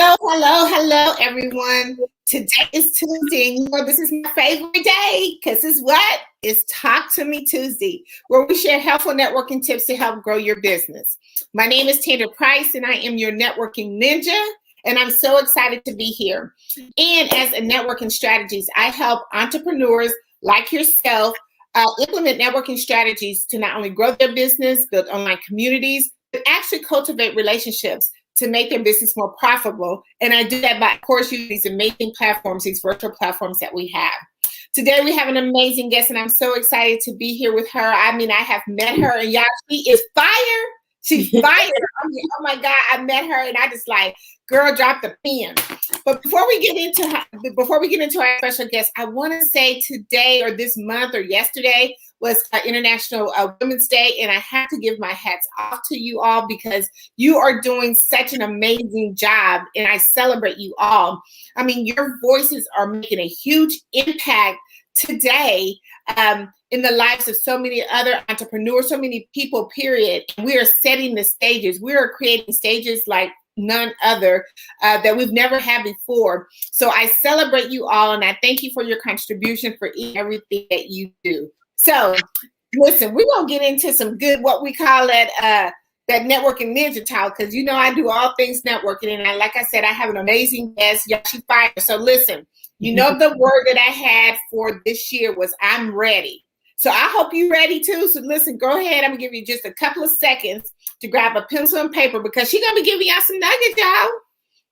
Hello, everyone. Today is Tuesday, and you know this is my favorite day because it's what? It's Talk to Me Tuesday, where we share helpful networking tips to help grow your business. My name is Tanda Price, and I am your networking ninja, and I'm so excited to be here. And as a networking strategist, I help entrepreneurs like yourself implement networking strategies to not only grow their business, build online communities, but actually cultivate relationships to make their business more profitable. And I do that by, of course, using these amazing platforms, these virtual platforms that we have. Today, we have an amazing guest, and I'm so excited to be here with her. I mean, I have met her, and y'all, she is fire. She's fire. I mean, oh my God, I met her, and I just like, girl, drop the pen. But before we get into our special guest, I want to say today or this month or yesterday was International Women's Day, and I have to give my hats off to you all because you are doing such an amazing job, and I celebrate you all. I mean, your voices are making a huge impact today in the lives of so many other entrepreneurs, so many people, period. We are setting the stages. We are creating stages like none other that we've never had before. So I celebrate you all, and I thank you for your contribution for everything that you do. So listen, we're going to get into some good, what we call it, that networking ninja talk, because you know I do all things networking, and like I said, I have an amazing guest, Yashi Fire. So listen, you know the word that I had for this year was I'm ready. So I hope you're ready too. So listen, go ahead. I'm going to give you just a couple of seconds to grab a pencil and paper because she's going to be giving y'all some nuggets, y'all.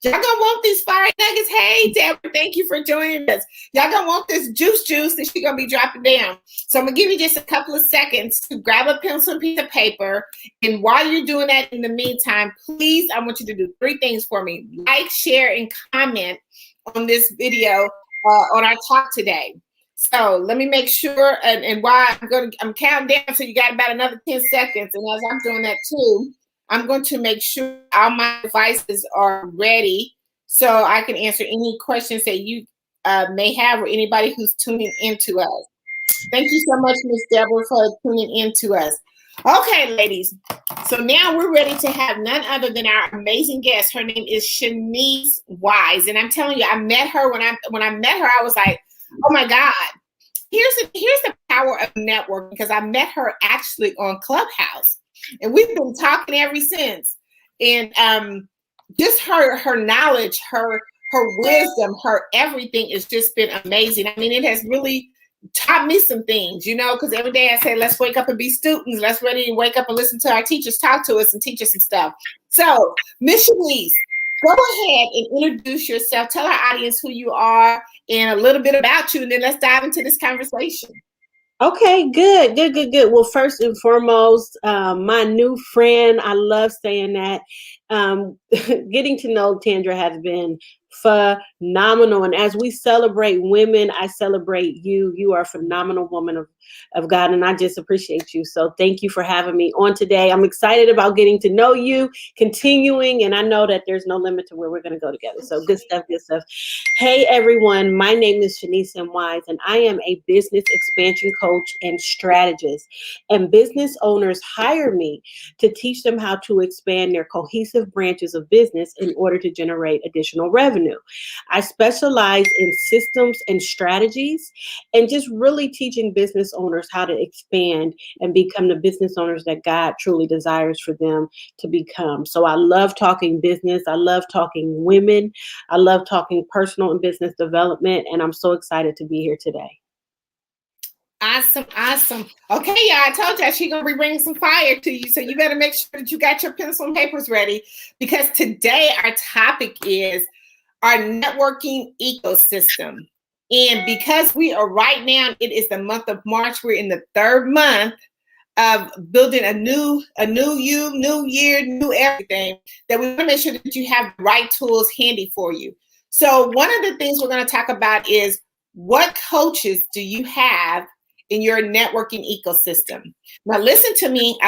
Y'all gonna want these fire nuggets. Hey, Deborah, thank you for joining us. Y'all gonna want this juice that she's gonna be dropping down. So I'm gonna give you just a couple of seconds to grab a pencil and piece of paper. And while you're doing that, in the meantime, please, I want you to do three things for me. Like, share, and comment on this video on our talk today. So let me make sure, and while I'm counting down, so you got about another 10 seconds. And as I'm doing that too, I'm going to make sure all my devices are ready so I can answer any questions that you may have or anybody who's tuning into us. Thank you so much, Ms. Deborah, for tuning into us. Okay, ladies. So now we're ready to have none other than our amazing guest. Her name is Shanice Wise. And I'm telling you, I met her when I met her, I was like, oh my God. Here's the power of networking, because I met her actually on Clubhouse. And we've been talking ever since. And just her knowledge, her wisdom, her everything has just been amazing. I mean, it has really taught me some things, you know, because every day I say, let's wake up and be students. Let's ready to wake up and listen to our teachers talk to us and teach us some stuff. So, Miss Shanice, go ahead and introduce yourself. Tell our audience who you are and a little bit about you, and then let's dive into this conversation. Okay, good. Well, first and foremost, my new friend, I love saying that. Getting to know Tandra has been phenomenal. And as we celebrate women, I celebrate you. You are a phenomenal woman of God, and I just appreciate you. So thank you for having me on today. I'm excited about getting to know you, continuing, and I know that there's no limit to where we're going to go together. So good stuff. Hey, everyone. My name is Shanice Wise, and I am a business expansion coach and strategist. And business owners hire me to teach them how to expand their cohesive branches of business in order to generate additional revenue. I specialize in systems and strategies and just really teaching business owners how to expand and become the business owners that God truly desires for them to become. So I love talking business. I love talking women. I love talking personal and business development. And I'm so excited to be here today. Awesome. Okay, y'all, I told you she's going to be bringing some fire to you. So you better make sure that you got your pencil and papers ready, because today our topic is our networking ecosystem. And because we are right now, it is the month of March. We're in the third month of building a new you, new year, new everything, that we want to make sure that you have the right tools handy for you. So one of the things we're going to talk about is, what coaches do you have in your networking ecosystem? Now, listen to me.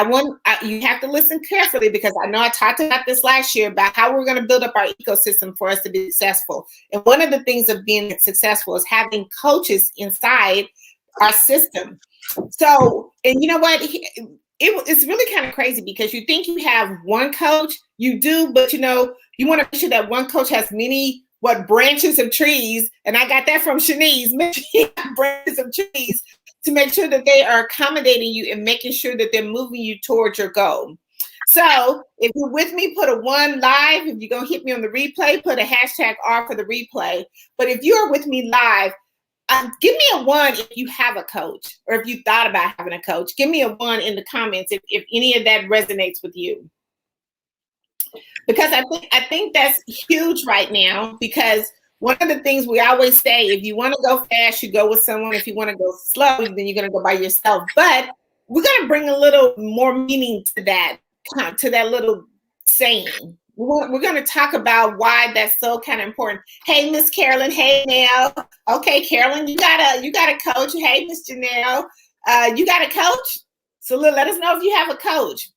You have to listen carefully, because I know I talked about this last year about how we're going to build up our ecosystem for us to be successful. And one of the things of being successful is having coaches inside our system. So, and you know what? it's really kind of crazy because you think you have one coach, you do, but you want to make sure that one coach has many branches of trees. And I got that from Shanice, branches of trees, to make sure that they are accommodating you and making sure that they're moving you towards your goal. So if you're with me, put a 1 live. If you're going to hit me on the replay, put a #R for the replay. But if you are with me live, give me a 1 if you have a coach, or if you thought about having a coach. Give me a 1 in the comments if any of that resonates with you. Because I think that's huge right now, because one of the things we always say, if you want to go fast, you go with someone. If you want to go slow, then you're going to go by yourself. But we're going to bring a little more meaning to that little saying. We're going to talk about why that's so kind of important. Hey, Miss Carolyn. Hey, Nell. Okay, Carolyn, you got a coach. Hey, Miss Janelle, you got a coach? So let us know if you have a coach.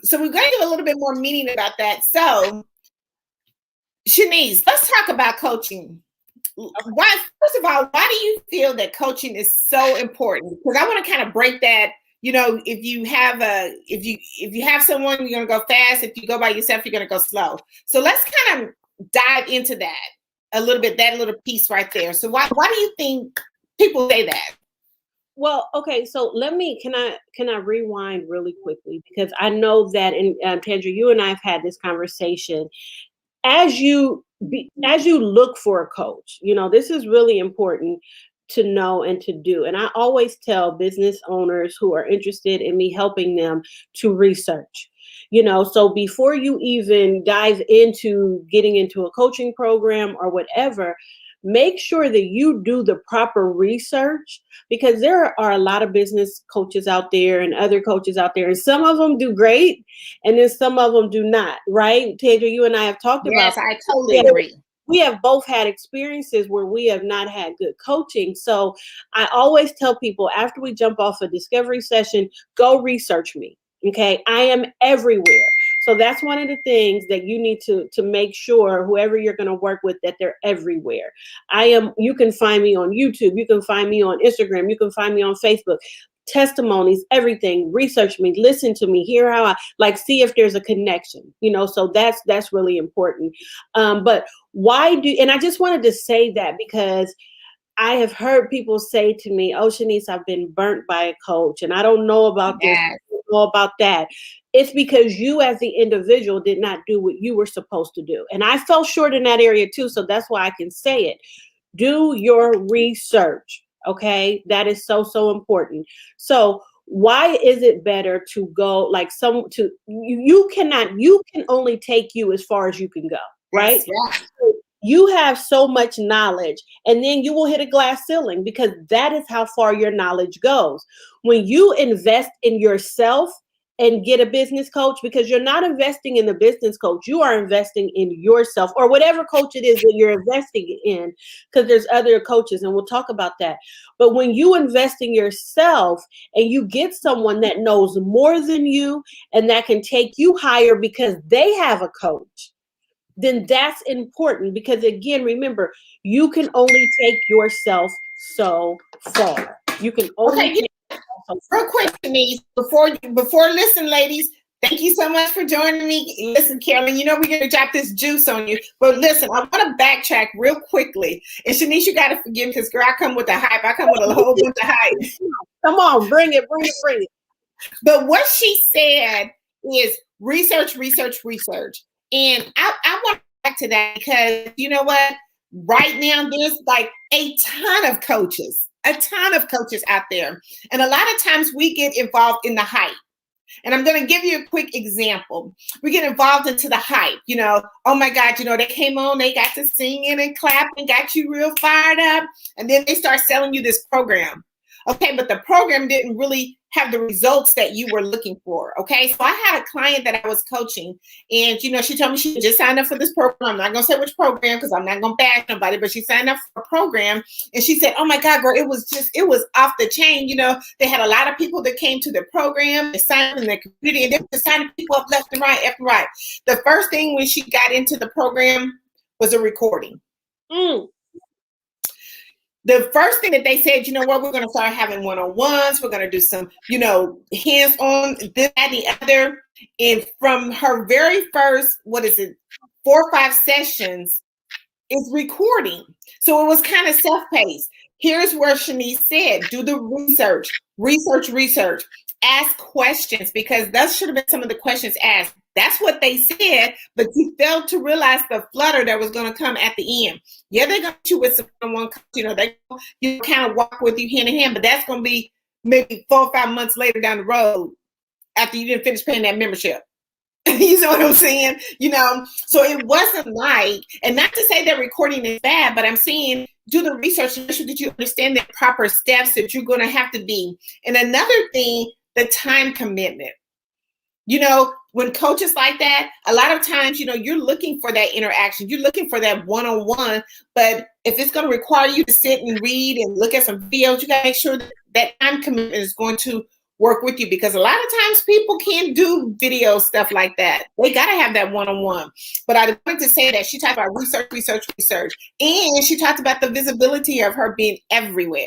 So we're going to give a little bit more meaning about that. So, Shanice, let's talk about coaching. First of all, why do you feel that coaching is so important? Because I want to kind of break that. If you have someone, you're going to go fast. If you go by yourself, you're going to go slow. So let's kind of dive into that a little bit, that little piece right there. So why do you think people say that? Well, okay, so can I rewind really quickly, because I know that Tandra, you and I have had this conversation. As you look for a coach, this is really important to know and to do. And I always tell business owners who are interested in me helping them to research. So before you even dive into getting into a coaching program or whatever, make sure that you do the proper research, because there are a lot of business coaches out there and other coaches out there, and some of them do great and then some of them do not, right? Tandra, you and I have talked about. Yes, I totally agree. We have both had experiences where we have not had good coaching. So I always tell people, after we jump off a discovery session, go research me. Okay. I am everywhere. So that's one of the things that you need to make sure, whoever you're going to work with, that they're everywhere. You can find me on YouTube. You can find me on Instagram. You can find me on Facebook. Testimonies, everything. Research me, listen to me, hear how see if there's a connection, so that's really important. But and I just wanted to say that, because I have heard people say to me, "Oh, Shanice, I've been burnt by a coach and I don't know about this, I don't know about that." It's because you as the individual did not do what you were supposed to do. And I fell short in that area too. So that's why I can say it. Do your research. Okay. That is so, so important. So why is it better to go you can only take you as far as you can go, right? Yes. So you have so much knowledge, and then you will hit a glass ceiling, because that is how far your knowledge goes. When you invest in yourself and get a business coach, because you're not investing in the business coach, you are investing in yourself, or whatever coach it is that you're investing in, because there's other coaches and we'll talk about that. But when you invest in yourself and you get someone that knows more than you and that can take you higher because they have a coach, then that's important. Because again, remember, you can only take yourself so far. You can only take real quick, Denise, before listen, ladies, thank you so much for joining me. Listen, Carolyn, we're going to drop this juice on you. But listen, I want to backtrack real quickly. And Shanice, you got to forgive me, because girl, I come with the hype. I come with a whole bunch of hype. Come on, bring it. But what she said is research. And I want to back to that, because you know what? Right now, there's a ton of coaches out there. And a lot of times we get involved in the hype. And I'm going to give you a quick example. We get involved into the hype, oh my God, they came on, they got to singing and clapping, got you real fired up. And then they start selling you this program. Okay, but the program didn't really have the results that you were looking for. Okay, so I had a client that I was coaching, and she told me she just signed up for this program. I'm not gonna say which program, because I'm not gonna bash nobody, but she signed up for a program, and she said, "Oh my God, girl, it was off the chain." They had a lot of people that came to the program, they signed up in their community, and they were signing people up left and right. The first thing when she got into the program was a recording. the first thing that they said, you know what, we're going to start having one-on-ones. We're going to do some, hands-on, this, that, and the other. And from her very first, 4 or 5 sessions is recording. So it was kind of self-paced. Here's where Shanice said, do the research, ask questions, because that should have been some of the questions asked. That's what they said, but you failed to realize the flutter that was going to come at the end. Yeah, they're going to with someone, they kind of walk with you hand in hand, but that's going to be maybe 4 or 5 months later down the road after you didn't finish paying that membership. You know what I'm saying? So it wasn't like, and not to say that recording is bad, but I'm saying do the research and make sure that you understand the proper steps that you're going to have to be. And another thing, the time commitment. When coaches like that, a lot of times, you're looking for that interaction. You're looking for that one-on-one. But if it's going to require you to sit and read and look at some videos, you got to make sure that time commitment is going to work with you, because a lot of times people can't do video stuff like that. They got to have that one-on-one. But I wanted to say that she talked about research. And she talked about the visibility of her being everywhere.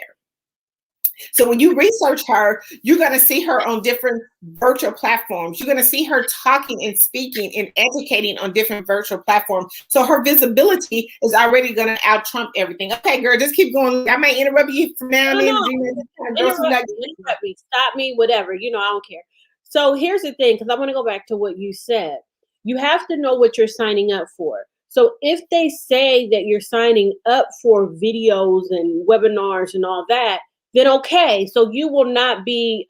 So when you research her, you're going to see her on different virtual platforms. You're going to see her talking and speaking and educating on different virtual platforms. So her visibility is already going to out-trump everything. Okay, girl, just keep going. I might interrupt you from now and then. Interrupt me, stop me, whatever. I don't care. So here's the thing, because I want to go back to what you said. You have to know what you're signing up for. So if they say that you're signing up for videos and webinars and all that, then okay. So you will not be,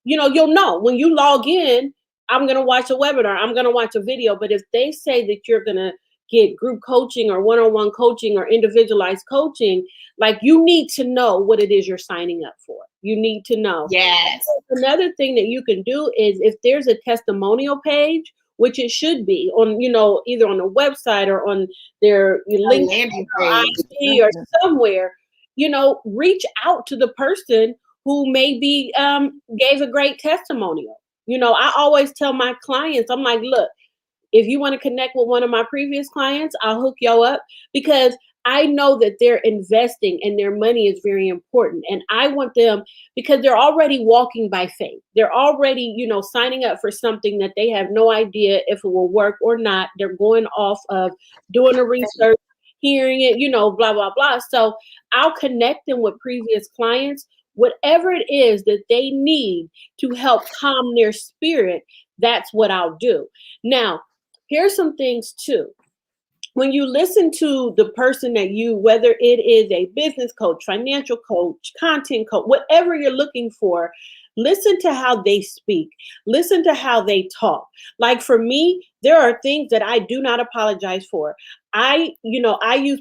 you'll know when you log in, I'm going to watch a webinar, I'm going to watch a video. But if they say that you're going to get group coaching or one-on-one coaching or individualized coaching, like, you need to know what it is you're signing up for. You need to know. Yes. Another thing that you can do is, if there's a testimonial page, which it should be on, either on the website or on their LinkedIn or IG or somewhere, reach out to the person who maybe gave a great testimonial. I always tell my clients, I'm like, look, if you want to connect with one of my previous clients, I'll hook y'all up, because I know that they're investing and their money is very important. And I want them, because they're already walking by faith. They're already, signing up for something that they have no idea if it will work or not. They're going off of doing the research, hearing it, blah, blah, blah. So I'll connect them with previous clients, whatever it is that they need to help calm their spirit. That's what I'll do. Now, here's some things too. When you listen to the person that whether it is a business coach, financial coach, content coach, whatever you're looking for, listen to how they speak. Listen to how they talk. Like, for me, there are things that I do not apologize for. I use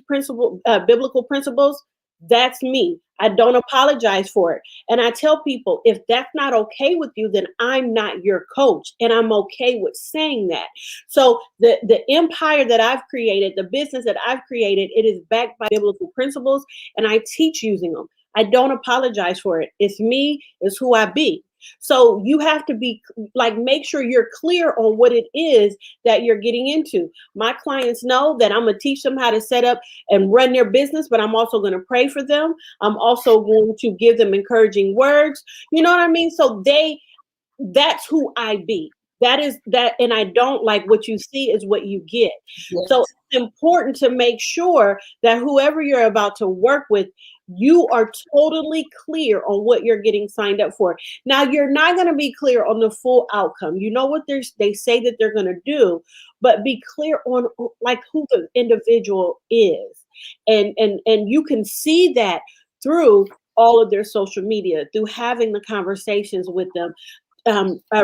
biblical principles. That's me. I don't apologize for it. And I tell people, if that's not okay with you, then I'm not your coach. And I'm okay with saying that. So the empire that I've created, the business that I've created, it is backed by biblical principles, and I teach using them. I don't apologize for it. It's me. It's who I be. So you have to be make sure you're clear on what it is that you're getting into. My clients know that I'm going to teach them how to set up and run their business, but I'm also going to pray for them. I'm also going to give them encouraging words. You know what I mean? So that's who I be. That is that. And I don't like what you see is what you get. Yes. So it's important to make sure that whoever you're about to work with, you are totally clear on what you're getting signed up for. Now, you're not going to be clear on the full outcome. You know what they say that they're going to do, but be clear on who the individual is. And you can see that through all of their social media, through having the conversations with them,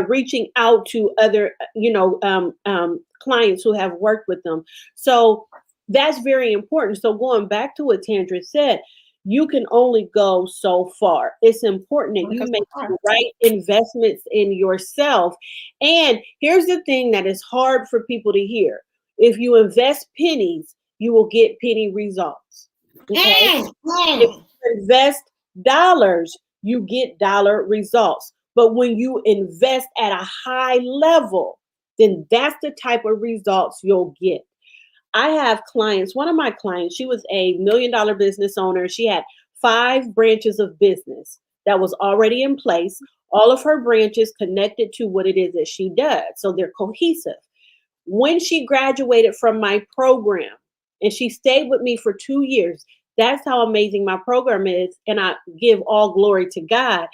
reaching out to other, clients who have worked with them. So that's very important. So going back to what Tandra said, you can only go so far. It's important that you make the right investments in yourself. And here's the thing that is hard for people to hear. If you invest pennies, you will get penny results. Okay? If you invest dollars, you get dollar results. But when you invest at a high level, then that's the type of results you'll get. I have clients. One of my clients, she was a $1 million business owner. She had 5 branches of business that was already in place. All of her branches connected to what it is that she does. So they're cohesive. When she graduated from my program and she stayed with me for 2 years, that's how amazing my program is. And I give all glory to God.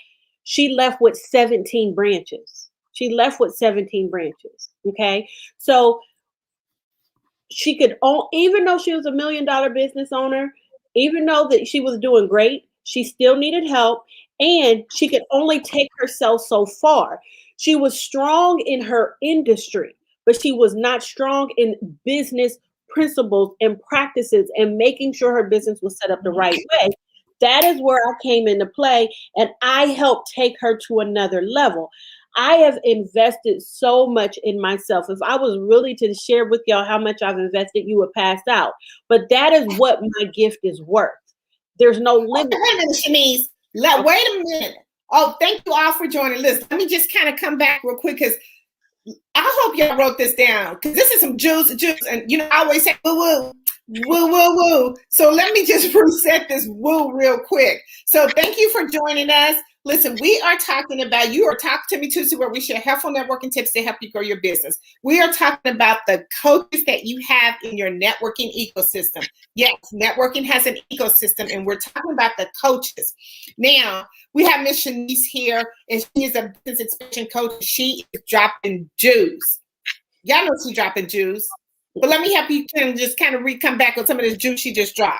She left with 17 branches. She left with 17 branches. Okay. So she could, even though she was a $1 million business owner, even though that she was doing great, she still needed help, and she could only take herself so far. She was strong in her industry, but she was not strong in business principles and practices and making sure her business was set up the right way. That is where I came into play, and I helped take her to another level. I have invested so much in myself. If I was really to share with y'all how much I've invested, you would pass out. But that is what my gift is worth. There's no limit. Wait a minute, Shanice. Wait a minute. Oh, thank you all for joining. Listen, let me just kind of come back real quick, because I hope y'all wrote this down, because this is some juice, and I always say woo woo, woo woo woo. So let me just reset this woo real quick. So thank you for joining us. Listen, you are talking to me Tuesday, where we share helpful networking tips to help you grow your business. We are talking about the coaches that you have in your networking ecosystem. Yes, networking has an ecosystem, and we're talking about the coaches. Now, we have Miss Shanice here, and she is a business expansion coach. She is dropping juice. Y'all know she's dropping juice. But let me help you just kind of come back on some of this juice she just dropped.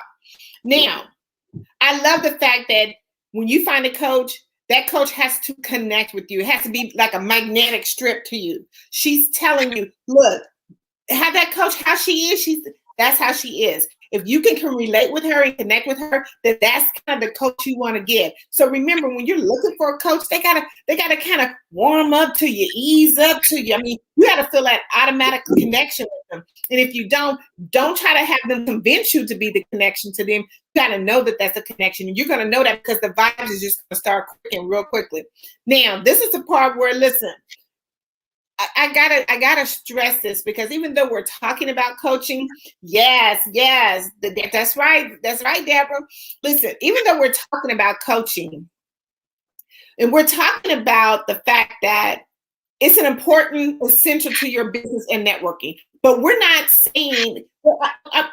Now, I love the fact that when you find a coach, that coach has to connect with you. It has to be like a magnetic strip to you. She's telling you, look, how that coach, how she is, that's how she is. If you can relate with her and connect with her, then that's kind of the coach you want to get. So remember, when you're looking for a coach, they gotta kind of warm up to you, ease up to you. I mean, you gotta feel that automatic connection with them. And if you don't try to have them convince you to be the connection to them. You gotta know that that's a connection. And you're gonna know that because the vibes is just gonna start clicking real quickly. Now, this is the part where, listen, I gotta stress this, because even though we're talking about coaching, yes, that's right, Deborah. Listen, even though we're talking about coaching, and we're talking about the fact that it's an important, essential to your business and networking, but we're not saying.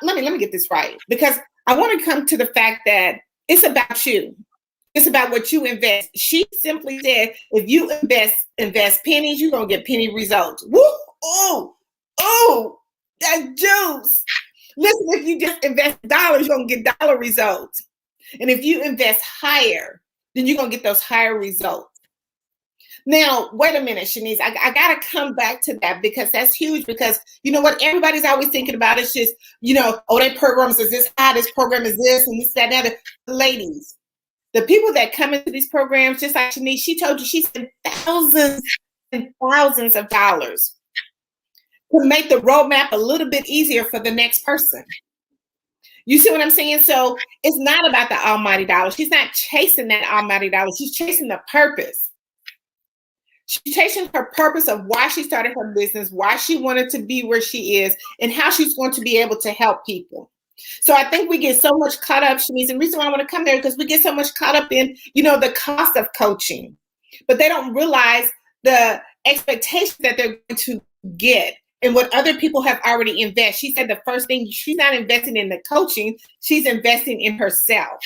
Let me get this right, because I want to come to the fact that it's about you. It's about what you invest. She simply said, if you invest pennies, you're going to get penny results. Woo! Oh, that juice. Listen, if you just invest dollars, you're going to get dollar results. And if you invest higher, then you're going to get those higher results. Now, wait a minute, Shanice. I got to come back to that, because that's huge. Because you know what? Everybody's always thinking about is just, that program is this high, this program is this, and this, that, and that. Ladies, the people that come into these programs, just like Shanice, she told you she spent thousands and thousands of dollars to make the roadmap a little bit easier for the next person. You see what I'm saying? So it's not about the almighty dollar. She's not chasing that almighty dollar. She's chasing the purpose. She's chasing her purpose of why she started her business, why she wanted to be where she is, and how she's going to be able to help people. So I think we get so much caught up, Shanice, and the reason why I want to come there, because we get so much caught up in, the cost of coaching, but they don't realize the expectations that they're going to get and what other people have already invested. She said the first thing, she's not investing in the coaching, she's investing in herself.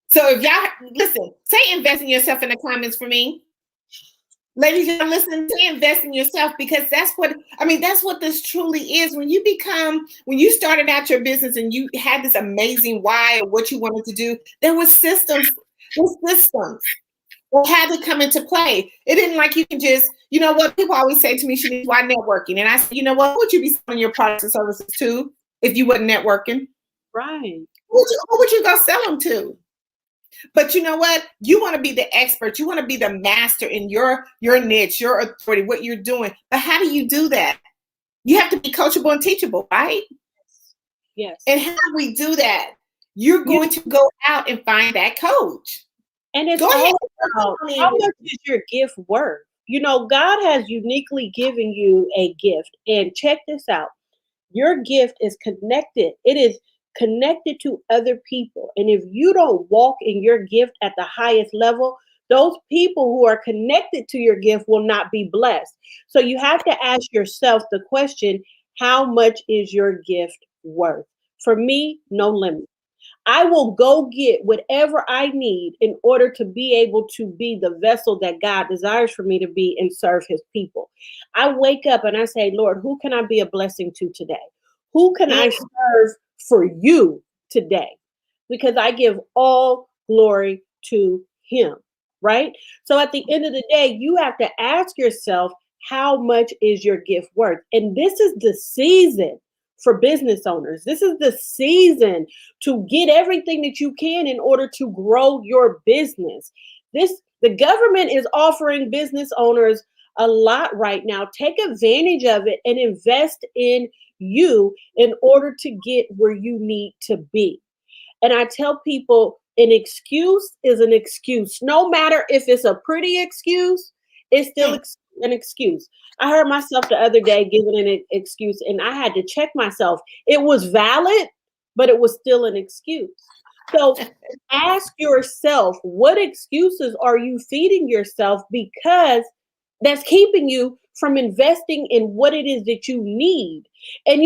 So if y'all, listen, say invest in yourself in the comments for me. Ladies, you're listening to invest in yourself, because that's what this truly is. When you started out your business and you had this amazing why of what you wanted to do, there was systems that had to come into play. It didn't like you can just, what people always say to me, Shanice, why networking? And I said, who would you be selling your products and services to if you wasn't networking? Right. Who would you go sell them to? But you know what? You want to be the expert. You want to be the master in your niche, your authority, what you're doing. But how do you do that? You have to be coachable and teachable, right? Yes. And how do we do that? You're going to go out and find that coach. And it's all about how much is your gift worth? God has uniquely given you a gift. And check this out. Your gift is connected. It is connected to other people. And if you don't walk in your gift at the highest level, those people who are connected to your gift will not be blessed. So you have to ask yourself the question, how much is your gift worth? For me, no limit. I will go get whatever I need in order to be able to be the vessel that God desires for me to be and serve his people. I wake up and I say, Lord, who can I be a blessing to today? Who can I serve for you today? Because I give all glory to him, right? So at the end of the day, you have to ask yourself, how much is your gift worth? And this is the season for business owners. This is the season to get everything that you can in order to grow your business. The government is offering business owners a lot right now. Take advantage of it and invest in you in order to get where you need to be. And I tell people an excuse is an excuse. No matter if it's a pretty excuse, it's still an excuse. I heard myself the other day giving an excuse and I had to check myself. It was valid, but it was still an excuse. So ask yourself, what excuses are you feeding yourself because that's keeping you from investing in what it is that you need? And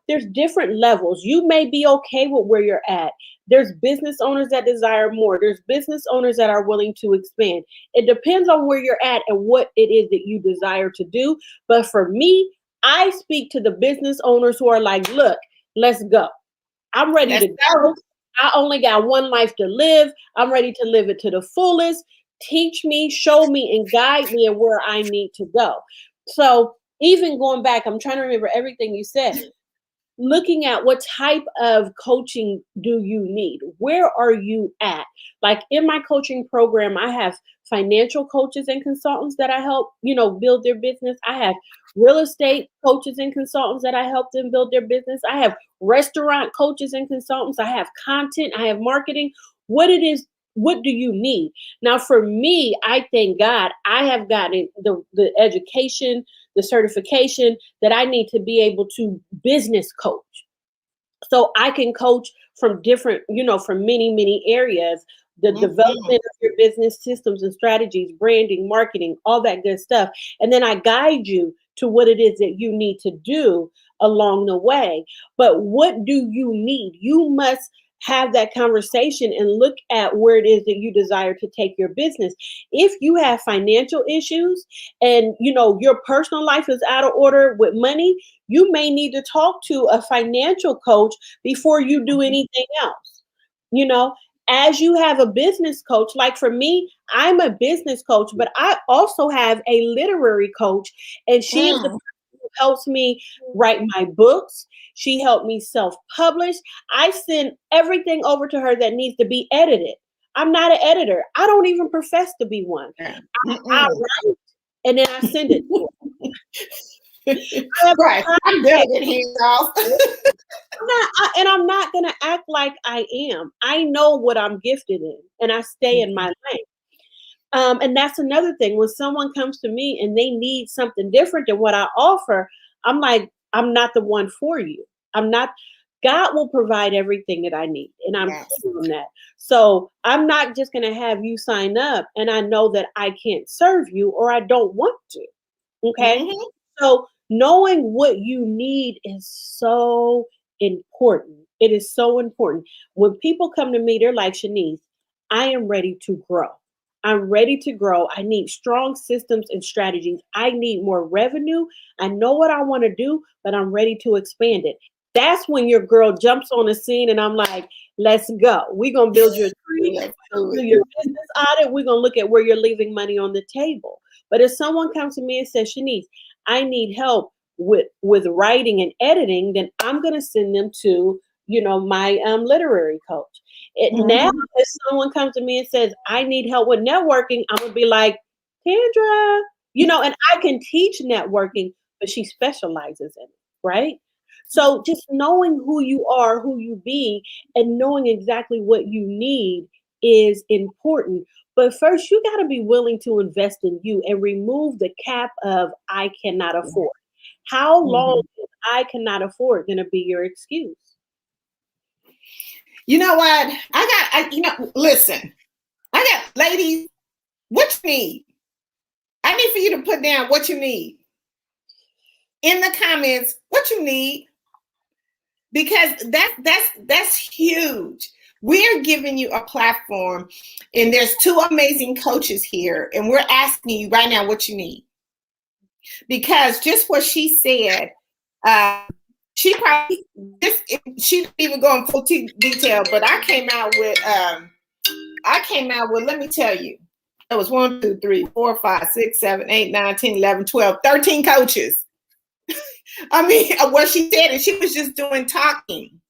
there's different levels. You may be okay with where you're at. There's business owners that desire more. There's business owners that are willing to expand. It depends on where you're at and what it is that you desire to do. But for me, I speak to the business owners who are like, look, let's go. I'm ready to go. I only got one life to live. I'm ready to live it to the fullest. Teach me, show me, and guide me in where I need to go. So even going back, I'm trying to remember everything you said. Looking at what type of coaching do you need? Where are you at? Like in my coaching program, I have financial coaches and consultants that I help, build their business. I have real estate coaches and consultants that I help them build their business. I have restaurant coaches and consultants. I have content. I have marketing. What do you need? Now, for me, I thank God I have gotten the education, the certification that I need to be able to business coach. So I can coach from different, from many, many areas, the development of your business systems and strategies, branding, marketing, all that good stuff. And then I guide you to what it is that you need to do along the way. But what do you need? You must have that conversation and look at where it is that you desire to take your business. If you have financial issues and your personal life is out of order with money, you may need to talk to a financial coach before you do anything else. As you have a business coach, like for me, I'm a business coach, but I also have a literary coach, and she is the person who helps me write my books. She helped me self-publish. I send everything over to her that needs to be edited. I'm not an editor. I don't even profess to be one. I write and then I send it to her. Right. I'm good at hands off. I'm not going to act like I am. I know what I'm gifted in, and I stay in my lane. And that's another thing. When someone comes to me and they need something different than what I offer, I'm like, I'm not the one for you. I'm not. God will provide everything that I need, and I'm clear on that. So I'm not just going to have you sign up, and I know that I can't serve you or I don't want to. Okay. So knowing what you need is so important. It is so important. When people come to me, they're like, Shanice, I am ready to grow. I'm ready to grow. I need strong systems and strategies. I need more revenue. I know what I want to do, but I'm ready to expand it. That's when your girl jumps on the scene and I'm like, let's go. We're going to build your tree. Do your business audit. We're going to look at where you're leaving money on the table. But if someone comes to me and says, Shanice, I need help with writing and editing, then I'm going to send them to, my literary coach. Now, if someone comes to me and says, I need help with networking, I'm going to be like, Kendra, and I can teach networking, but she specializes in it, right? So just knowing who you are, who you be, and knowing exactly what you need is important. But first, you got to be willing to invest in you and remove the cap of I cannot afford. How long is I cannot afford going to be your excuse? You know what? Listen, I got ladies, what you need? I need for you to put down what you need in the comments, what you need, because that's huge. We're giving you a platform, and there's two amazing coaches here, and we're asking you right now what you need. Because just what she said, she probably she didn't even go in full detail, but I came out with, let me tell you, it was 1, 2, 3, 4, 5, 6, 7, 8, 9, 10, 11, 12, 13 coaches. I mean, what she said, and she was just doing talking.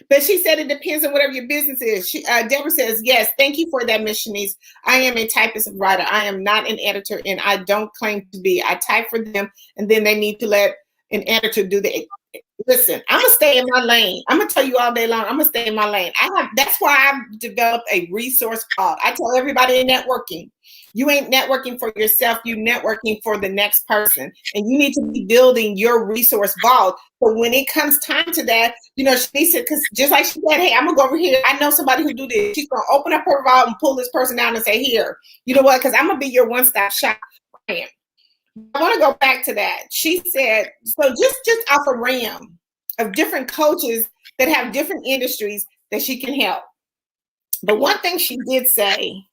But she said it depends on whatever your business is. Deborah says, yes, thank you for that, Ms. Shanice. I am a typist and writer. I am not an editor, and I don't claim to be. I type for them, and then they need to let an editor do the. Listen, I'm going to stay in my lane. I'm going to tell you all day long, I'm going to stay in my lane. That's why I've developed a resource called, I tell everybody in networking, you ain't networking for yourself, you networking for the next person. And you need to be building your resource vault. So when it comes time to that, she said, because just like she said, hey, I'm going to go over here. I know somebody who do this. She's going to open up her vault and pull this person out and say, here, you know what? Because I'm going to be your one-stop shop. I want to go back to that. She said, so just off a RAM of different coaches that have different industries that she can help. But one thing she did say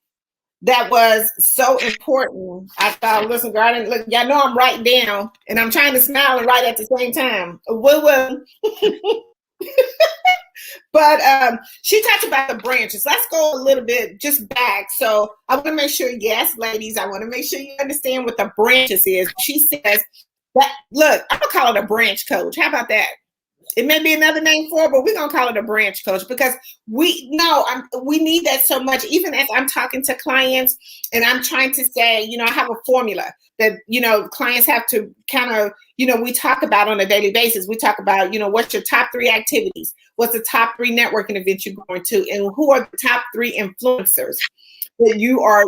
that was so important, I thought, listen, girl, I didn't look, y'all know I'm writing down, and I'm trying to smile and write at the same time. But she talked about the branches. Let's go a little bit just back. So I want to make sure, yes, ladies, I want to make sure you understand what the branches is. She says that, look, I'm going to call it a branch coach. How about that? It may be another name for it, but we're going to call it a branch coach, because we need that so much. Even as I'm talking to clients and I'm trying to say, I have a formula that, clients have to kind of, we talk about on a daily basis. We talk about, what's your top 3 activities? What's the top 3 networking events you're going to? And who are the top 3 influencers that you are,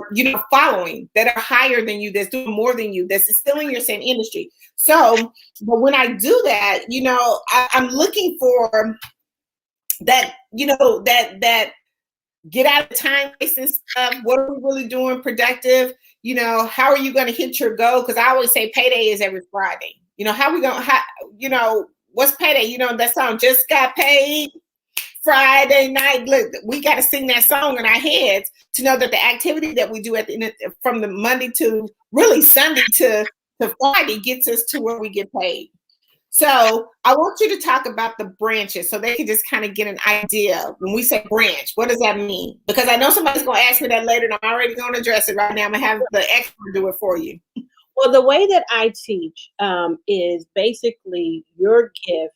following, that are higher than you, that's doing more than you, that's still in your same industry. So, but when I do that, I'm looking for that, that get out of time wasting stuff. What are we really doing productive? How are you going to hit your goal? Because I always say payday is every Friday. How are we going to, what's payday? That song, just got paid Friday night. Look, we got to sing that song in our heads to know that the activity that we do at the end from the Monday to really Sunday to Friday gets us to where we get paid. So I want you to talk about the branches so they can just kind of get an idea. When we say branch, what does that mean? Because I know somebody's going to ask me that later, and I'm already going to address it right now. I'm going to have the expert do it for you. Well, the way that I teach is basically your gift.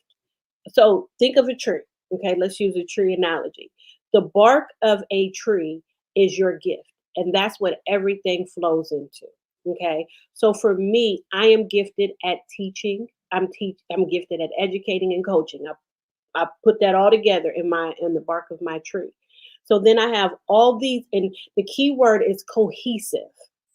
So think of a tree. Okay, let's use a tree analogy. The bark of a tree is your gift, and that's what everything flows into. Okay, so for me, I am gifted at teaching. I'm gifted at educating and coaching. I put that all together in the bark of my tree. So then I have all these, and the key word is cohesive.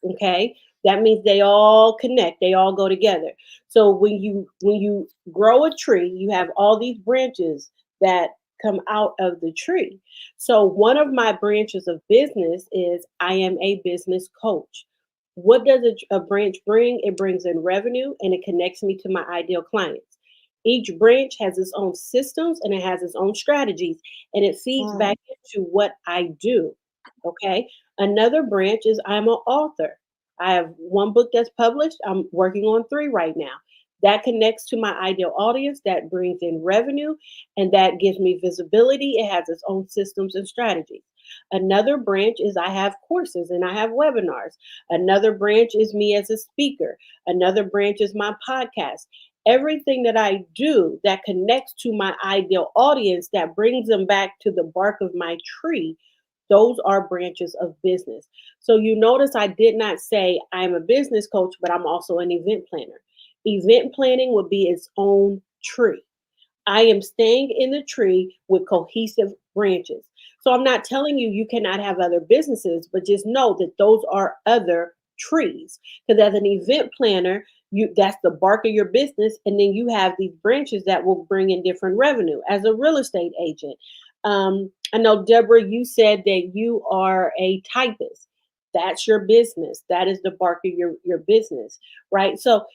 Okay, that means they all connect. They all go together. So when you grow a tree, you have all these branches that come out of the tree. So one of my branches of business is I am a business coach. What does a branch bring? It brings in revenue, and it connects me to my ideal clients. Each branch has its own systems, and it has its own strategies, and it feeds back into what I do. Okay. Another branch is I'm an author. I have 1 book that's published. I'm working on 3 right now. That connects to my ideal audience, that brings in revenue, and that gives me visibility. It has its own systems and strategies. Another branch is I have courses and I have webinars. Another branch is me as a speaker. Another branch is my podcast. Everything that I do that connects to my ideal audience, that brings them back to the bark of my tree, those are branches of business. So you notice I did not say I'm a business coach, but I'm also an event planner. Event planning would be its own tree. I am staying in the tree with cohesive branches. So I'm not telling you you cannot have other businesses, but just know that those are other trees. Because as an event planner, That's the bark of your business, and then you have these branches that will bring in different revenue as a real estate agent. I know, Deborah, you said that you are a typist. That's your business. That is the bark of your business, right? So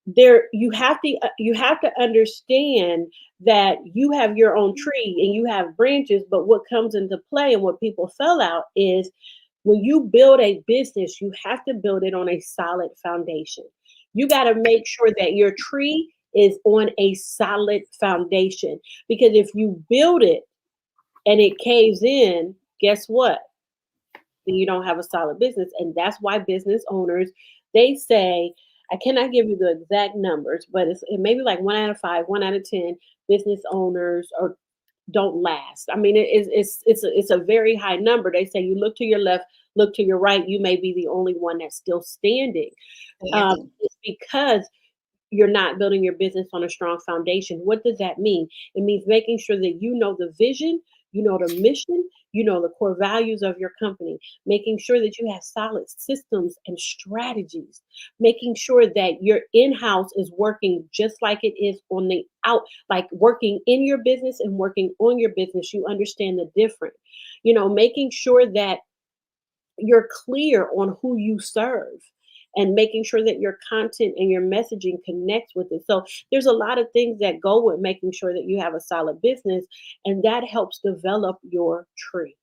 there you have to understand that you have your own tree and you have branches, but what comes into play and what people fell out is when you build a business, you have to build it on a solid foundation. You got to make sure that your tree is on a solid foundation, because if you build it and it caves in, guess what? Then you don't have a solid business. And that's why business owners, they say, I cannot give you the exact numbers, but it may be like 1 out of 5, 1 out of 10 business owners or don't last. I mean, it's a very high number. They say you look to your left, look to your right, you may be the only one that's still standing. It's because you're not building your business on a strong foundation. What does that mean? It means making sure that you know the vision, you know the mission, you know the core values of your company, making sure that you have solid systems and strategies, making sure that your in-house is working just like it is on the out, like working in your business and working on your business. You understand the difference. Making sure that you're clear on who you serve and making sure that your content and your messaging connects with it. So there's a lot of things that go with making sure that you have a solid business, and that helps develop your tree.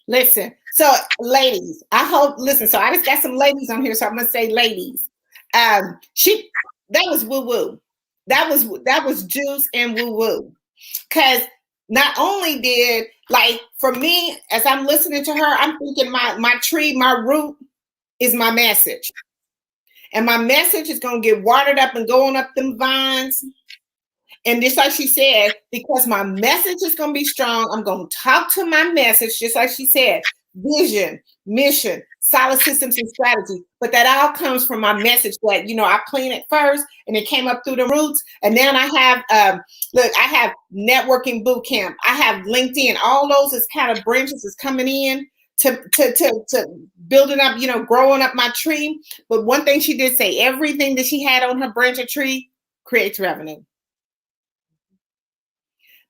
Listen, so ladies, so I just got some ladies on here, so I'm gonna say ladies. That was woo woo. That was juice and woo woo. Cause not only did, like, for me, as I'm listening to her, I'm thinking my tree, my root is my message. And my message is gonna get watered up and going up them vines. And just like she said, because my message is going to be strong, I'm going to talk to my message, just like she said, vision, mission, solid systems and strategy. But that all comes from my message that, I planted it first and it came up through the roots. And then I have, I have networking boot camp. I have LinkedIn. All those is kind of branches is coming in to building up, growing up my tree. But one thing she did say, everything that she had on her branch of tree creates revenue.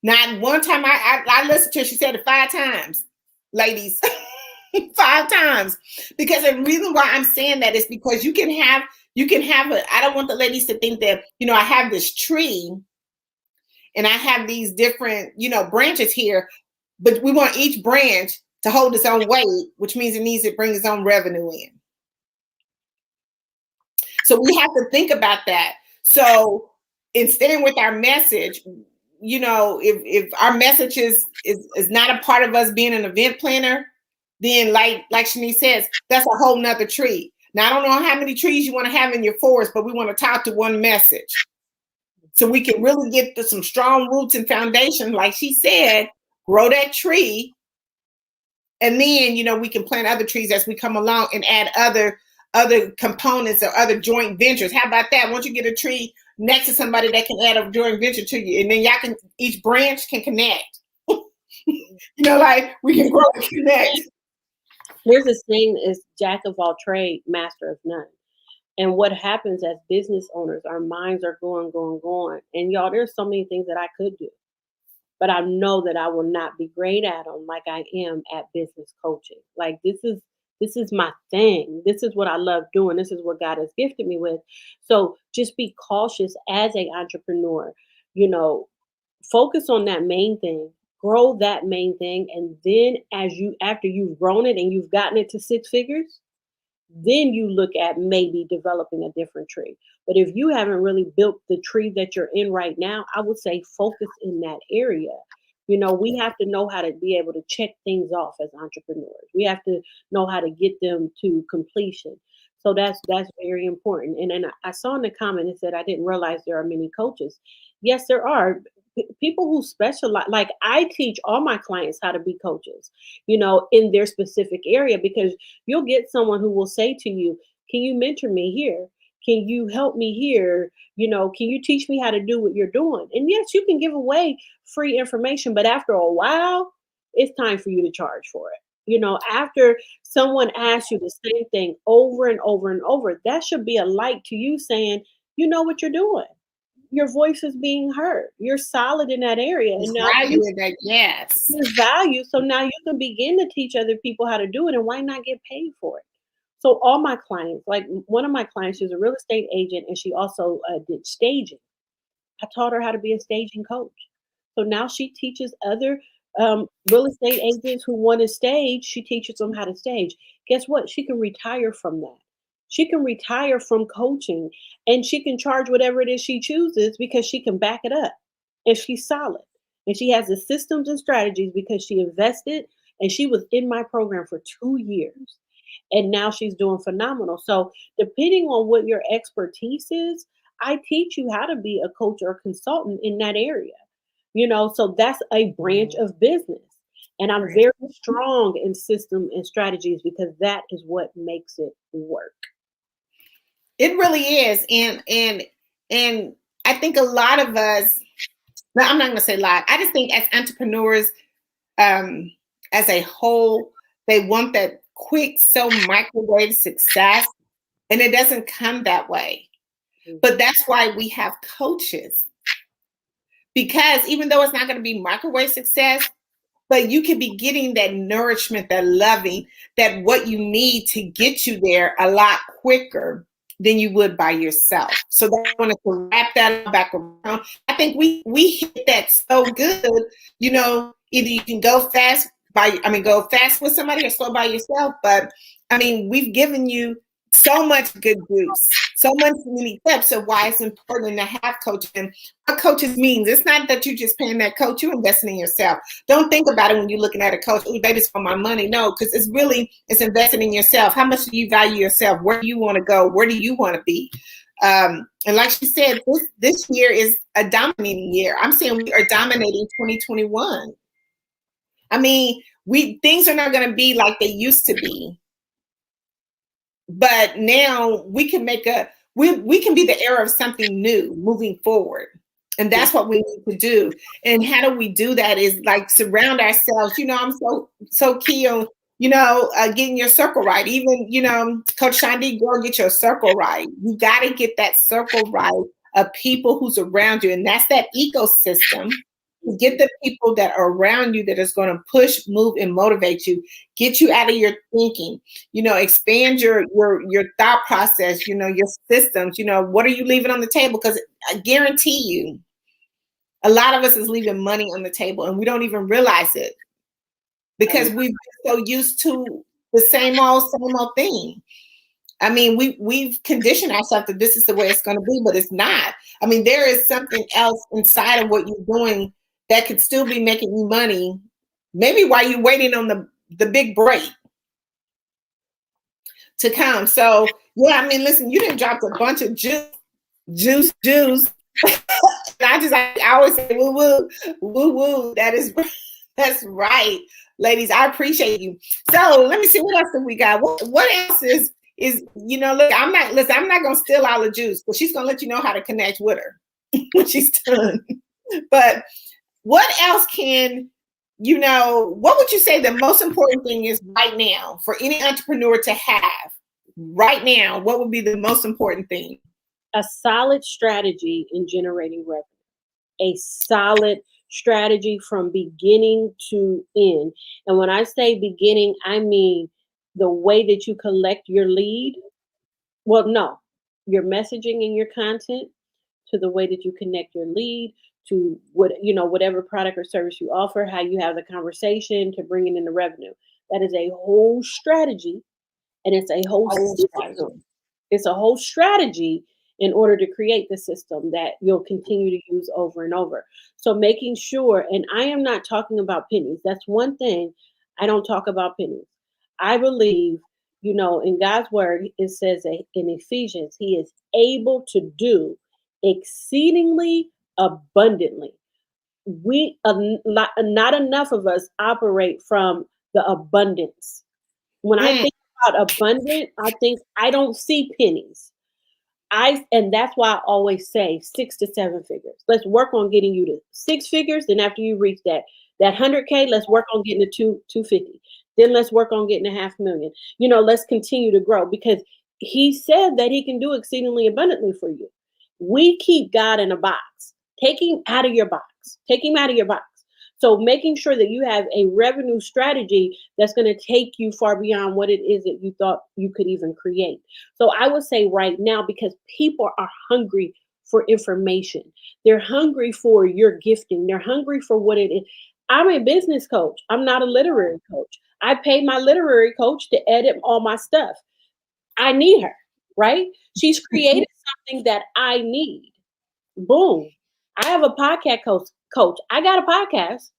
Not one time I listened to her, she said it 5 times, ladies, 5 times. Because the reason why I'm saying that is because you can have I don't want the ladies to think that, I have this tree and I have these different, branches here, but we want each branch to hold its own weight, which means it needs to bring its own revenue in. So we have to think about that. So instead with our message, if our message is not a part of us being an event planner, then like Shanice says, that's a whole nother tree. Now, I don't know how many trees you want to have in your forest, but we want to talk to one message. So we can really get to some strong roots and foundation, like she said, grow that tree. And then, we can plant other trees as we come along and add other components or other joint ventures. How about that? Once you get a tree next to somebody that can add a joint venture to you, and then each branch can connect. Like we can grow and connect. There's this thing is jack of all trade, master of none. And what happens as business owners, our minds are going. And y'all, there's so many things that I could do, but I know that I will not be great at them like I am at business coaching. Like this is my thing. This is what I love doing. This is what God has gifted me with. So just be cautious as an entrepreneur, focus on that main thing, grow that main thing. And then after you've grown it and you've gotten it to 6 figures, then you look at maybe developing a different tree. But if you haven't really built the tree that you're in right now, I would say focus in that area. We have to know how to be able to check things off as entrepreneurs. We have to know how to get them to completion. So that's very important. And then I saw in the comment, it said, I didn't realize there are many coaches. Yes, there are people who specialize. Like I teach all my clients how to be coaches, in their specific area, because you'll get someone who will say to you, can you mentor me here? Can you help me here? Can you teach me how to do what you're doing? And yes, you can give away free information, but after a while, it's time for you to charge for it. After someone asks you the same thing over and over and over, that should be a light to you saying, you know what you're doing. Your voice is being heard. You're solid in that area. And now value in that, yes. there's value. So now you can begin to teach other people how to do it. And why not get paid for it? So all my clients, like one of my clients, she's a real estate agent and she also did staging. I taught her how to be a staging coach. So now she teaches other real estate agents who want to stage. She teaches them how to stage. Guess what? She can retire from that. She can retire from coaching and she can charge whatever it is she chooses because she can back it up and she's solid. And she has the systems and strategies because she invested and she was in my program for 2 years. And now she's doing phenomenal. So, depending on what your expertise is, I teach you how to be a coach or a consultant in that area. So that's a branch of business. And I'm very strong in system and strategies because that is what makes it work. It really is. And I think a lot of us, no, I'm not going to say a lot. I just think as entrepreneurs, as a whole, they want that quick, so microwave success, and it doesn't come that way. But that's why we have coaches, because even though it's not going to be microwave success, but you can be getting that nourishment, that loving, that what you need to get you there a lot quicker than you would by yourself. So I wanted to wrap that back around. I think we hit that so good. Either you can go fast go fast with somebody or slow by yourself. But we've given you so much good juice, so many tips of why it's important to have coaching and what coaches means. It's not that you're just paying that coach, you're investing in yourself. Don't think about it when you're looking at a coach, oh, baby's for my money. No, because it's investing in yourself. How much do you value yourself? Where do you want to go? Where do you want to be? And like she said, this year is a dominating year. I'm saying we are dominating 2021. Things are not going to be like they used to be. But now we can we can be the era of something new moving forward. And that's what we need to do. And how do we do that is like surround ourselves. I'm so key on, getting your circle right. Even, Coach Shandi, girl, get your circle right. You got to get that circle right of people who's around you. And that's that ecosystem. Get the people that are around you that is going to push, move, and motivate you. Get you out of your thinking. Expand your thought process. Your systems. What are you leaving on the table? Because I guarantee you, a lot of us is leaving money on the table, and we don't even realize it because we've been so used to the same old thing. We've conditioned ourselves that this is the way it's going to be, but it's not. There is something else inside of what you're doing that could still be making you money, maybe while you're waiting on the big break to come. So, listen, you didn't drop a bunch of juice. I always say, woo, woo, woo, woo. That's right, ladies. I appreciate you. So let me see what else have we got. What else is look, I'm not going to steal all the juice, but she's going to let you know how to connect with her when she's done. But what else what would you say the most important thing is right now for any entrepreneur to have right now? What would be the most important thing? A solid strategy in generating revenue, a solid strategy from beginning to end. And when I say beginning, I mean the way that you collect your lead. Well, no, your messaging and your content, to the way that you connect your lead, to whatever product or service you offer, how you have the conversation to bringing in the revenue. That is a whole strategy, and it's a whole system. It's a whole strategy in order to create the system that you'll continue to use over and over. So making sure, and I am not talking about pennies. That's one thing. I don't talk about pennies. I believe, in God's word, it says in Ephesians, he is able to do exceedingly abundantly. Not enough of us operate from the abundance. When I think about abundant, I don't see pennies. And that's why I always say 6 to 7 figures. Let's work on getting you to 6 figures. Then after you reach that 100K, let's work on getting to 250. Then let's work on getting 500,000. Let's continue to grow, because he said that he can do exceedingly abundantly for you. We keep God in a box. Take him out of your box. Take him out of your box. So making sure that you have a revenue strategy that's going to take you far beyond what it is that you thought you could even create. So I would say right now, because people are hungry for information, they're hungry for your gifting, they're hungry for what it is. I'm a business coach. I'm not a literary coach. I pay my literary coach to edit all my stuff. I need her, right? She's created something that I need. Boom. I have a podcast coach. I got a podcast,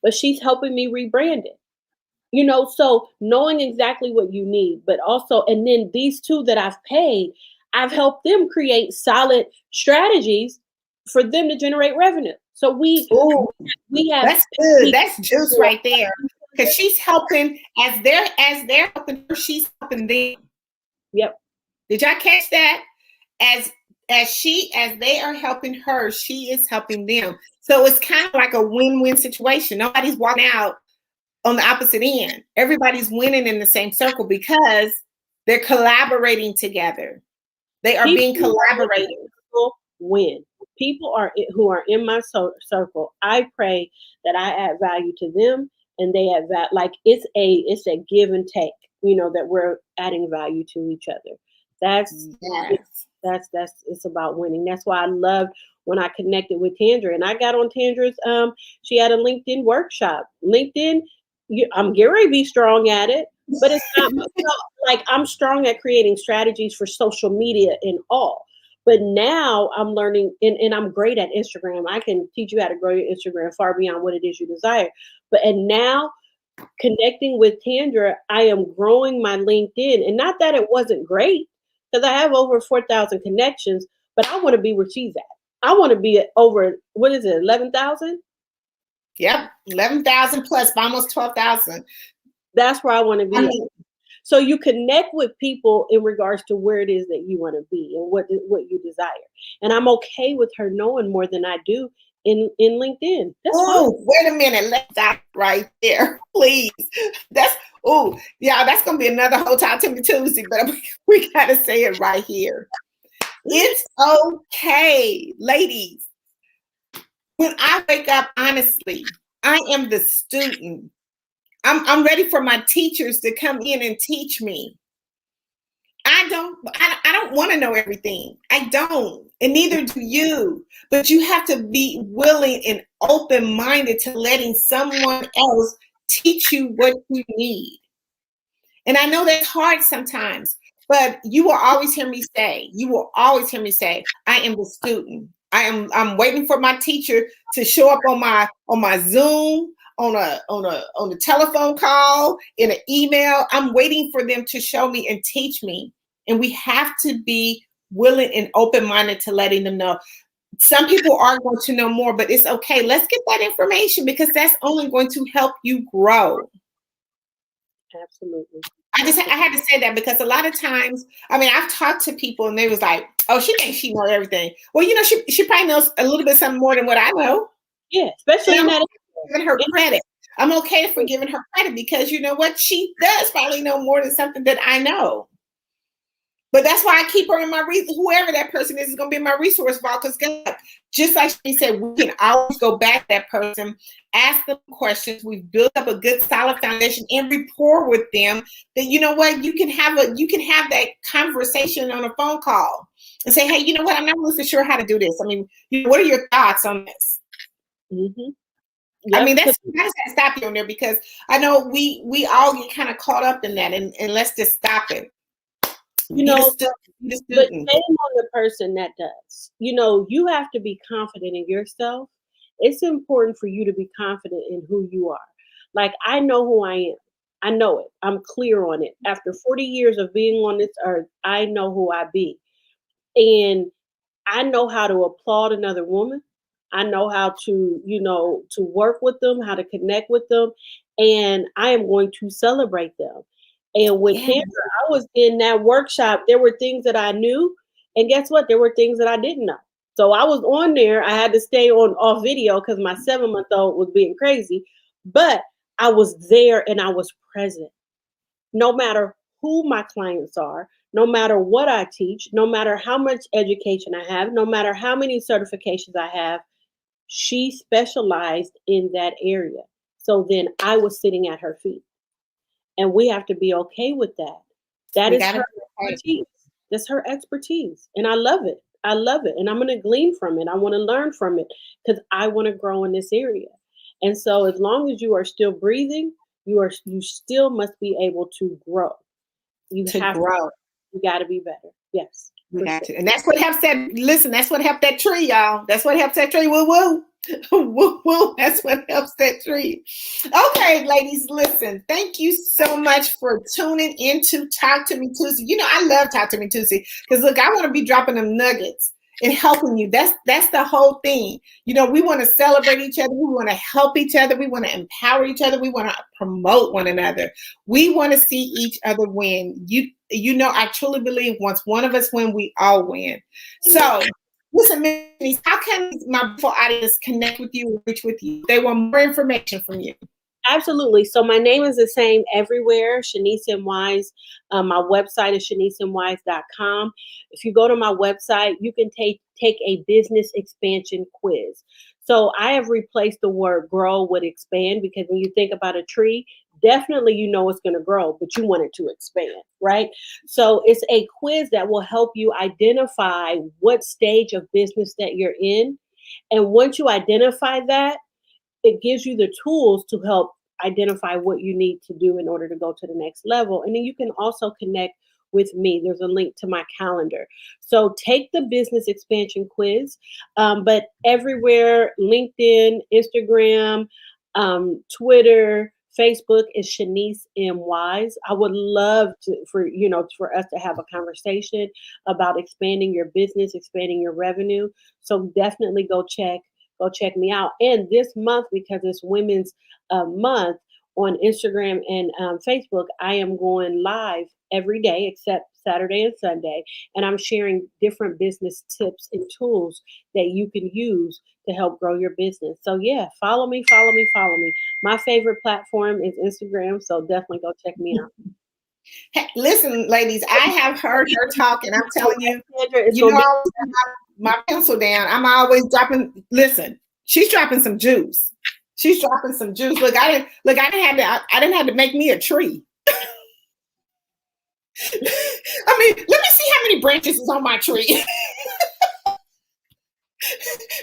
but she's helping me rebrand it. So knowing exactly what you need, but also, and then these two that I've paid, I've helped them create solid strategies for them to generate revenue. So we have that's good. That's juice right there. Because she's helping as they're helping her, she's helping them. Yep. Did y'all catch that? As they are helping her, she is helping them. So it's kind of like a win-win situation. Nobody's walking out on the opposite end. Everybody's winning in the same circle because they're collaborating together. They are being collaborated. Win. People who are in my circle, I pray that I add value to them, and they add that. Like it's a give and take. That we're adding value to each other. That's it's about winning. That's why I loved when I connected with Tandra, and I got on Tandra's. She had a LinkedIn workshop. LinkedIn, I'm getting ready to be strong at it, but it's not like I'm strong at creating strategies for social media and all. But now I'm learning, and I'm great at Instagram. I can teach you how to grow your Instagram far beyond what it is you desire. And now connecting with Tandra, I am growing my LinkedIn. And not that it wasn't great, because I have over 4,000 connections, but I want to be where she's at. I want to be at over, 11,000? Yep, 11,000 plus, almost 12,000. That's where I want to be. So you connect with people in regards to where it is that you want to be and what you desire. And I'm okay with her knowing more than I do in LinkedIn. Wait a minute. Let's stop right there, please. That's going to be another whole Talk to Me Tuesday, but we got to say it right here. It's okay, ladies. When I wake up, honestly, I am the student. I'm ready for my teachers to come in and teach me. I don't want to know everything. I don't, and neither do you. But you have to be willing and open-minded to letting someone else teach you what you need. And I know that's hard sometimes, but you will always hear me say, I am the student. I'm waiting for my teacher to show up on my Zoom, on a telephone call, in an email. I'm waiting for them to show me and teach me. And we have to be willing and open-minded to letting them know. Some people are going to know more, but it's okay. Let's get that information, because that's only going to help you grow. Absolutely. I had to say that, because a lot of times, I've talked to people and they was like, oh, she thinks she knows everything. Well, she probably knows a little bit something more than what I know. Yeah, especially in that. Giving her credit. I'm okay for giving her credit, because you know what? She does probably know more than something that I know. But that's why I keep her in my whoever that person is going to be in my resource vault. Because just like she said, we can always go back to that person, ask them questions. We've built up a good solid foundation and rapport with them. That you know what, you can have that conversation on a phone call and say, hey, you know what, I'm not really sure how to do this. What are your thoughts on this? Mm-hmm. Yep. That's gotta stop you on there, because I know we all get kind of caught up in that, and let's just stop it. But shame on the person that does. You have to be confident in yourself. It's important for you to be confident in who you are. Like, I know who I am. I know it. I'm clear on it. After 40 years of being on this earth, I know who I be. And I know how to applaud another woman. I know how to, to work with them, how to connect with them. And I am going to celebrate them. And with Tandra, I was in that workshop. There were things that I knew. And guess what? There were things that I didn't know. So I was on there. I had to stay off video because my 7-month-old was being crazy. But I was there and I was present. No matter who my clients are, no matter what I teach, no matter how much education I have, no matter how many certifications I have, she specialized in that area. So then I was sitting at her feet. And we have to be okay with that. That is her expertise. That's her expertise. And I love it. I love it. And I'm going to glean from it. I want to learn from it because I want to grow in this area. And so as long as you are still breathing, you still must be able to grow. You got to be better. Yes. We got to. And that's what helps that, listen, that's what helped that tree, y'all. That's what helps that tree. Woo woo. Woo woo. That's what helps that tree. Okay, ladies, listen. Thank you so much for tuning into Talk to Me Tuesday. You know, I love Talk to Me Tuesday because look, I want to be dropping them nuggets and helping you. That's the whole thing. You know, we want to celebrate each other. We want to help each other. We want to empower each other. We want to promote one another. We want to see each other win. You know, I truly believe once one of us win, we all win. So listen, Miss, how can my beautiful audience connect with you, reach with you? They want more information from you. Absolutely. So my name is the same everywhere, Shanice M. Wise. My website is shaniceMwise.com. If you go to my website, you can take a business expansion quiz. So I have replaced the word grow with expand because when you think about a tree, definitely you know it's going to grow, but you want it to expand, right? So it's a quiz that will help you identify what stage of business that you're in. And once you identify that, it gives you the tools to help identify what you need to do in order to go to the next level. And then you can also connect with me. There's a link to my calendar. So take the business expansion quiz, but everywhere, LinkedIn, Instagram, Twitter, Facebook is Shanice M. Wise. I would love for us to have a conversation about expanding your business, expanding your revenue. So definitely go check me out. And this month, because it's Women's Month, on Instagram and Facebook, I am going live every day except Saturday and Sunday. And I'm sharing different business tips and tools that you can use to help grow your business. So yeah, follow me. My favorite platform is Instagram. So definitely go check me out. Hey, listen, ladies, I have heard her talk, and I'm telling you, you know, I my pencil down. I'm always dropping. Listen, she's dropping some juice. She's dropping some juice. Look, I didn't have to make me a tree. I mean, let me see how many branches is on my tree.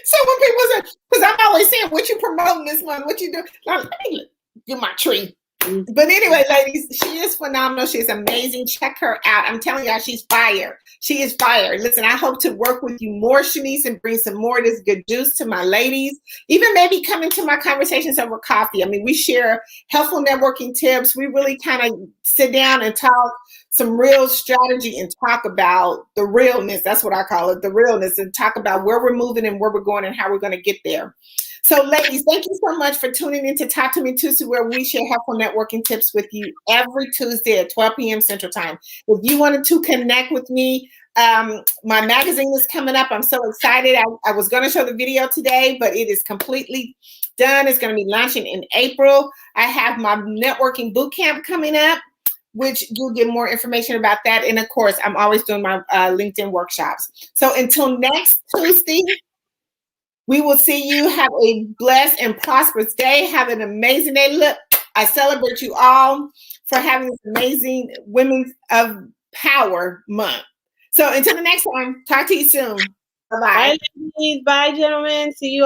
So when people say, because I'm always saying, what you promoting this month? What you do? Like, let me get my tree. But anyway, ladies, she is phenomenal. She's amazing. Check her out. I'm telling y'all, she's fire. She is fire. Listen, I hope to work with you more, Shanice, and bring some more of this good juice to my ladies. Even maybe come into my conversations over coffee. I mean, we share helpful networking tips. We really kind of sit down and talk some real strategy and talk about the realness. That's what I call it, the realness, and talk about where we're moving and where we're going and how we're going to get there. So ladies, thank you so much for tuning in to Talk to Me Tuesday, where we share helpful networking tips with you every Tuesday at 12 p.m. Central Time. If you wanted to connect with me, my magazine is coming up. I'm so excited. I was going to show the video today, but it is completely done. It's going to be launching in April. I have my networking boot camp coming up, which you'll get more information about that. And of course, I'm always doing my LinkedIn workshops. So until next Tuesday, we will see you. Have a blessed and prosperous day. Have an amazing day. Look, I celebrate you all for having this amazing Women's of Power month. So until the next time, talk to you soon. Bye-bye. Bye, gentlemen. See you all.